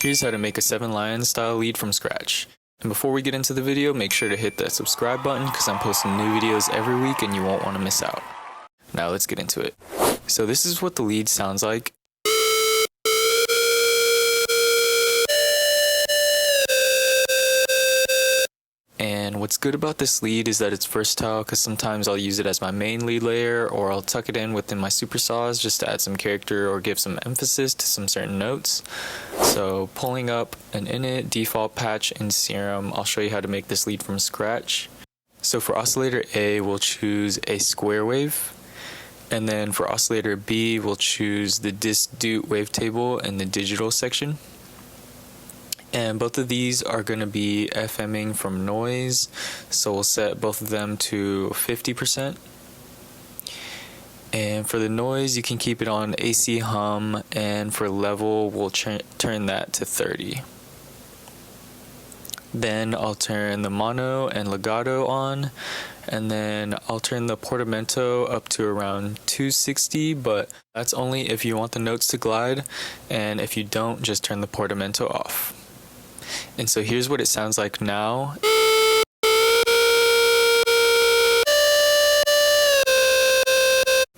Here's how to make a 7 Lions style lead from scratch. And before we get into the video, make sure to hit that subscribe button because I'm posting new videos every week and you won't want to miss out. Now let's get into it. So this is what the lead sounds like. And what's good about this lead is that it's versatile because sometimes I'll use it as my main lead layer, or I'll tuck it in within my supersaws just to add some character or give some emphasis to some certain notes. So pulling up an init default patch in Serum, I'll show you how to make this lead from scratch. So for oscillator A, we'll choose a square wave. And then for oscillator B, we'll choose the dis-dut wavetable in the digital section. And both of these are going to be FMing from noise, so we'll set both of them to 50%. And for the noise, you can keep it on AC hum, and for level, we'll turn that to 30. Then I'll turn the mono and legato on, and then I'll turn the portamento up to around 260, but that's only if you want the notes to glide, and if you don't, just turn the portamento off. And so here's what it sounds like now.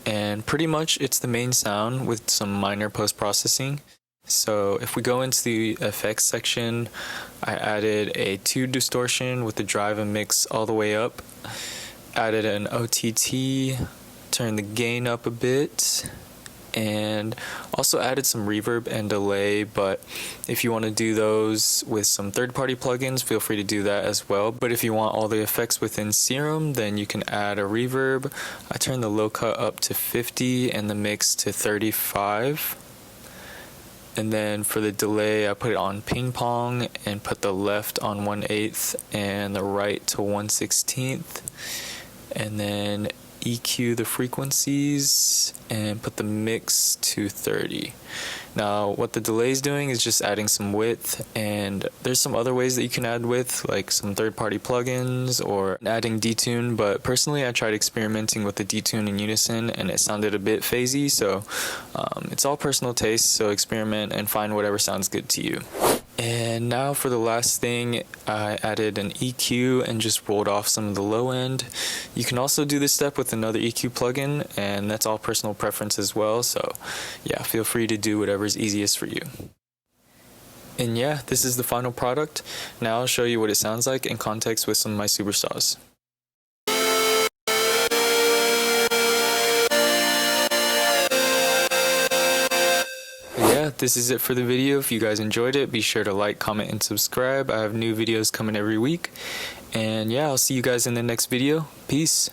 And pretty much it's the main sound with some minor post-processing. So if we go into the effects section, I added a tube distortion with the drive and mix all the way up. Added an OTT, turned the gain up a bit, and also added some reverb and delay, but if you want to do those with some third-party plugins, feel free to do that as well. But if you want all the effects within Serum, then you can add a reverb. I turned the low cut up to 50 and the mix to 35. And then for the delay, I put it on ping pong and put the left on 1/8 and the right to 1/16. And then EQ the frequencies and put the mix to 30. Now what the delay is doing is just adding some width, and there's some other ways that you can add width, like some third-party plugins or adding detune, but personally I tried experimenting with the detune in Unison and it sounded a bit phasey, so it's all personal taste, so experiment and find whatever sounds good to you. And now for the last thing, I added an EQ and just rolled off some of the low end. You can also do this step with another EQ plugin, and that's all personal preference as well, so yeah, feel free to do whatever's easiest for you. And yeah, this is the final product. Now I'll show you what it sounds like in context with some of my supersaws. This is it for the video. If you guys enjoyed it, be sure to like, comment, and subscribe. I have new videos coming every week. And yeah, I'll see you guys in the next video. Peace.